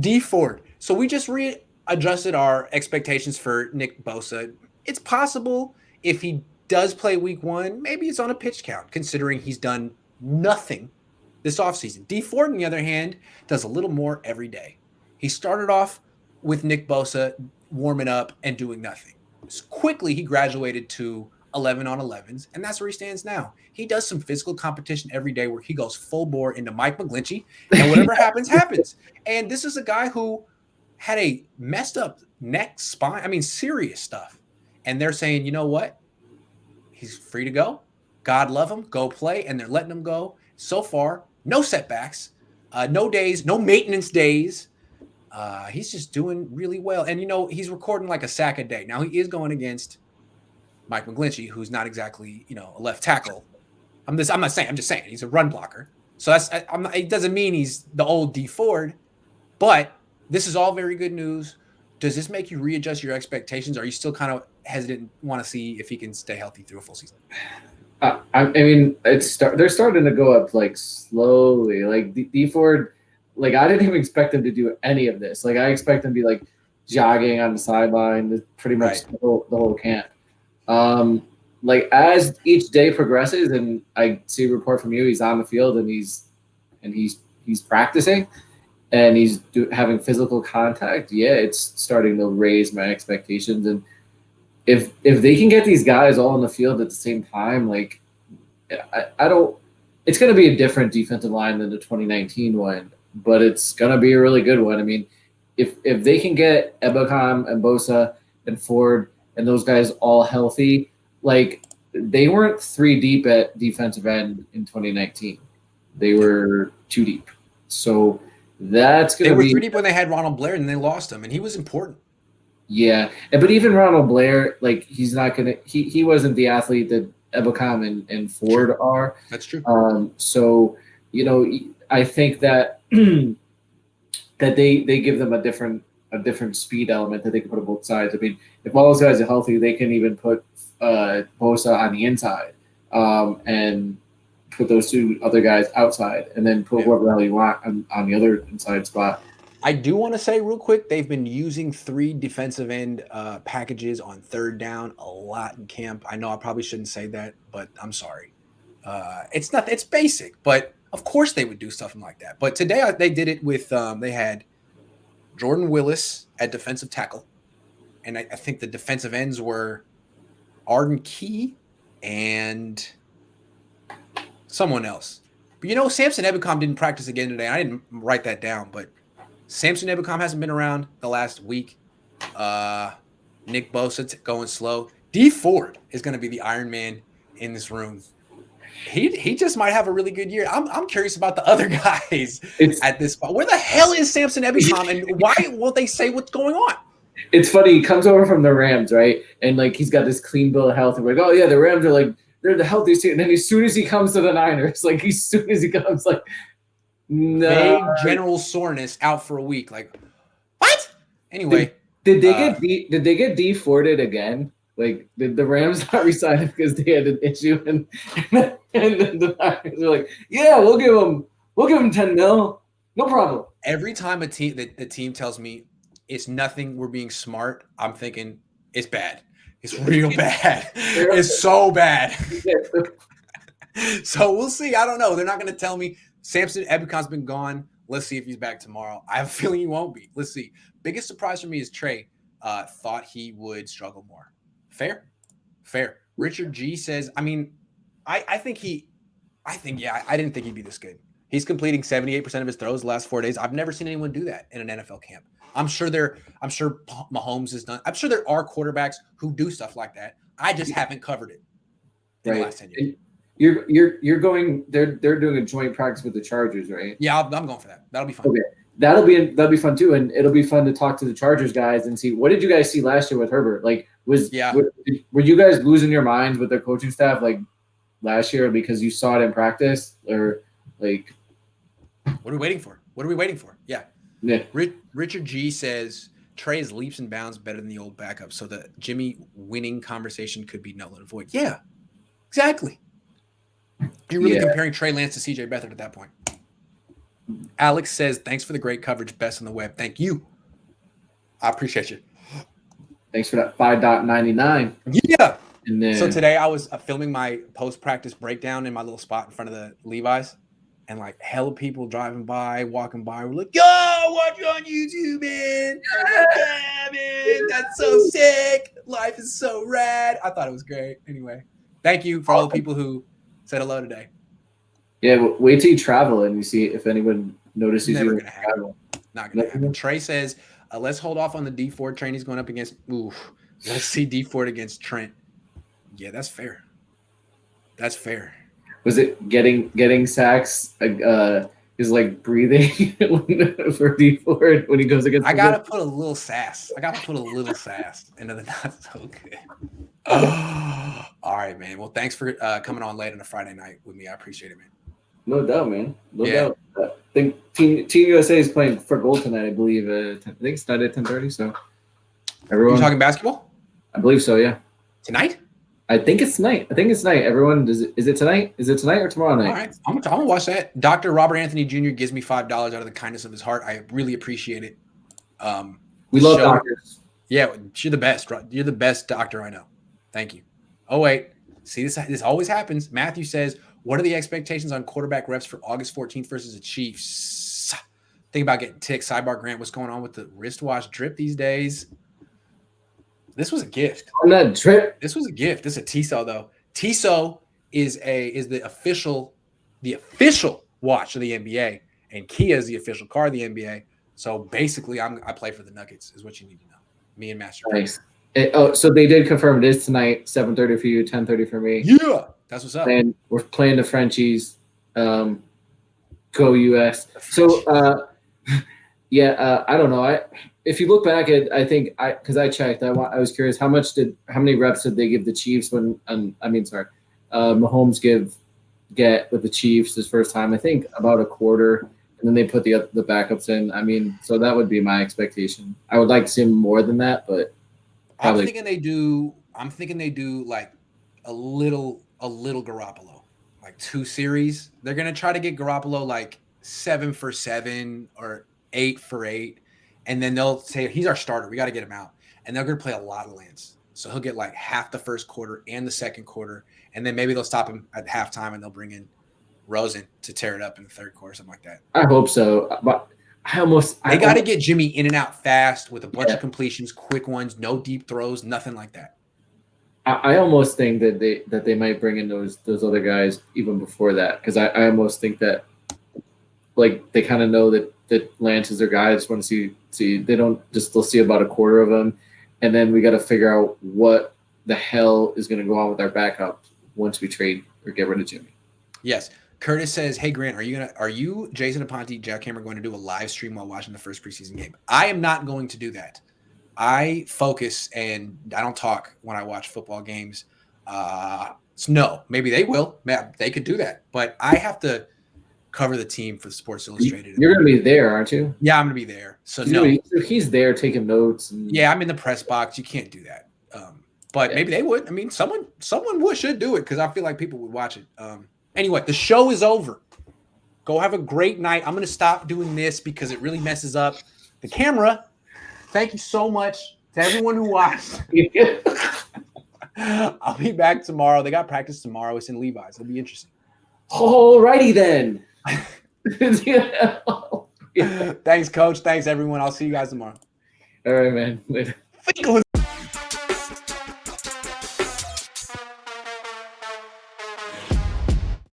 Dee Ford. So we just readjusted our expectations for Nick Bosa. It's possible if he does play week one, maybe it's on a pitch count, considering he's done nothing this offseason. Dee Ford, on the other hand, does a little more every day. He started off with Nick Bosa warming up and doing nothing. Quickly, he graduated to 11 on 11s, and that's where he stands now. He does some physical competition every day where he goes full bore into Mike McGlinchey, and whatever happens, happens. And this is a guy who had a messed up neck, spine, I mean, serious stuff. And they're saying, you know what? He's free to go. God love him. Go play. And they're letting him go. So far, no setbacks, no days, no maintenance days. He's just doing really well. And, he's recording like a sack a day. Now, he is going against Mike McGlinchey, who's not exactly, a left tackle. I'm just saying he's a run blocker. So it doesn't mean he's the old Dee Ford, but this is all very good news. Does this make you readjust your expectations? Are you still kind of hesitant, want to see if he can stay healthy through a full season? I mean, they're starting to go up like slowly. Like Dee Ford, like I didn't even expect him to do any of this. Like I expect him to be like jogging on the sideline, pretty much the whole camp. Like as each day progresses, and I see a report from you, he's on the field and he's practicing, and he's having physical contact. Yeah, it's starting to raise my expectations. And if they can get these guys all in the field at the same time, like I don't. It's going to be a different defensive line than the 2019 one, but it's going to be a really good one. I mean, if they can get Ebukam and Bosa and Ford and those guys all healthy, like they weren't 3 deep at defensive end in 2019. They were 2 deep. So that's going They to were be 3 deep when they had Ronald Blair, and they lost him, and he was important. yeah. But even Ronald Blair, like he's not going to he wasn't the athlete that Ebukam and Ford are. That's true. So, I think that that they give them a different speed element that they can put on both sides. I mean, if all those guys are healthy, they can even put Bosa on the inside and put those 2 other guys outside, and then put whoever the hell you want on the other inside spot. I do want to say real quick, they've been using 3 defensive end packages on third down a lot in camp. I know I probably shouldn't say that, but I'm sorry. It's basic, but of course they would do something like that. But today they did it with they had Jordan Willis at defensive tackle, and I think the defensive ends were Arden Key and someone else. But Samson Ebukam didn't practice again today. I didn't write that down, but Samson Ebukam hasn't been around the last week. Nick Bosa going slow. Dee Ford is going to be the Iron Man in this room. He just might have a really good year. I'm curious about the other guys at this spot. Where the hell is Samson Ebukam, and why won't they say what's going on? It's funny. He comes over from the Rams, right? And like he's got this clean bill of health. And we're like, oh yeah, the Rams are like they're the healthiest team. And then as soon as he comes to the Niners, like as soon as he comes, like no. Vague general soreness, out for a week. Like what? Anyway, did they get Dee Forded again? Like, did the Rams not resign him because they had an issue? And the Niners are like, yeah, we'll give him 10 mil, no problem. Every time the team tells me it's nothing, we're being smart, I'm thinking it's bad. It's real bad. It's so bad. So we'll see. I don't know. They're not going to tell me Samson Ebukam's been gone. Let's see if he's back tomorrow. I have a feeling he won't be. Let's see. Biggest surprise for me is Trey thought he would struggle more. Fair. Richard G says, I mean, I didn't think he'd be this good. He's completing 78% of his throws the last 4 days. I've never seen anyone do that in an NFL camp. I'm sure Mahomes is done. I'm sure there are quarterbacks who do stuff like that. I just haven't covered it in the last 10 years. You're going. They're doing a joint practice with the Chargers, right? Yeah, I'm going for that. That'll be fun. Okay, that'll be fun too, and it'll be fun to talk to the Chargers guys and see what did you guys see last year with Herbert. Like, were you guys losing your minds with their coaching staff like last year because you saw it in practice, or like? What are we waiting for? Yeah. Richard G says Trey is leaps and bounds better than the old backup, so the Jimmy winning conversation could be null and void. Yeah, exactly. You're really comparing Trey Lance to CJ Beathard at that point. Alex says, thanks for the great coverage. Best on the web. Thank you. I appreciate you. Thanks for that 5.99. Yeah. And then So today I was filming my post-practice breakdown in my little spot in front of the Levi's, and like hella people driving by, walking by, were like, "Yo, watch you on YouTube, man! I was like, yeah, man, that's so sick. Life is so rad." I thought it was great. Anyway, thank you for all the people who said hello today. yeah, wait till you travel and you see if anyone notices Never you. gonna happen. Not gonna happen. Trey says, let's hold off on the Dee Ford train he's going up against. Oof. Let's see Dee Ford against Trent. Yeah, that's fair. That's fair. Was it getting sacks? Is like breathing for Dee Ford when he goes against. I gotta put a little sass. Into the not so good. All right, man. Well, thanks for coming on late on a Friday night with me. I appreciate it, man. No doubt, man. No doubt. I think Team USA is playing for gold tonight. I believe. I think it's started at 10:30. So everyone. You talking basketball? I believe so. Yeah. Tonight? I think it's tonight. Everyone, is it tonight? Is it tonight or tomorrow night? All right, I'm gonna watch that. Dr. Robert Anthony Jr. gives me $5 out of the kindness of his heart. I really appreciate it. We love doctors. Yeah, you're the best. You're the best doctor I know. Thank you. Oh wait, see this always happens. Matthew says, "What are the expectations on quarterback reps for August 14th versus the Chiefs?" Think about getting ticked. Sidebar Grant, what's going on with the wristwatch drip these days? This was a gift. On that drip. This was a gift. This is a Tissot though. Tissot is the official watch of the NBA, and Kia is the official car of the NBA. So basically, I play for the Nuggets. Is what you need to know. Me and Master. Nice. So they did confirm it is tonight, 7:30 for you, 10:30 for me. Yeah, that's what's up. And we're playing the Frenchies. Go US. So yeah, I don't know. If you look back at, I think because I checked, I was curious how many reps did they give the Chiefs when Mahomes get with the Chiefs his first time? I think about a quarter, and then they put the backups in. I mean, so that would be my expectation. I would like to see more than that, but probably. I'm thinking they do like a little Garoppolo, like 2 series. They're gonna try to get Garoppolo like 7 for 7 or 8 for 8. And then they'll say, he's our starter. We got to get him out. And they're going to play a lot of Lance. So he'll get like half the first quarter and the second quarter. And then maybe they'll stop him at halftime and they'll bring in Rosen to tear it up in the third quarter, something like that. I hope so. But they got to get Jimmy in and out fast with a bunch of completions, quick ones, no deep throws, nothing like that. I almost think that they might bring in those other guys even before that, because I almost think that like they kind of know that Lance is their guy. I just want to see they don't just they'll see about a quarter of them, and then we got to figure out what the hell is going to go on with our backup once we trade or get rid of Jimmy. Yes. Curtis says, "Hey Grant, are you Jason Aponte, Jack Hammer going to do a live stream while watching the first preseason game?" I am not going to do that. I focus and I don't talk when I watch football games. So no, maybe they will. They could do that, but I have to cover the team for Sports Illustrated. You're going to be there, aren't you? Yeah, I'm going to be there. So he's there taking notes. Yeah, I'm in the press box. You can't do that. But maybe they would. I mean, someone should do it because I feel like people would watch it. Anyway, the show is over. Go have a great night. I'm going to stop doing this because it really messes up the camera. Thank you so much to everyone who watched. I'll be back tomorrow. They got practice tomorrow. It's in Levi's. It'll be interesting. Alrighty then. Thanks, Coach. Thanks, everyone. I'll see you guys tomorrow. All right, man. Later.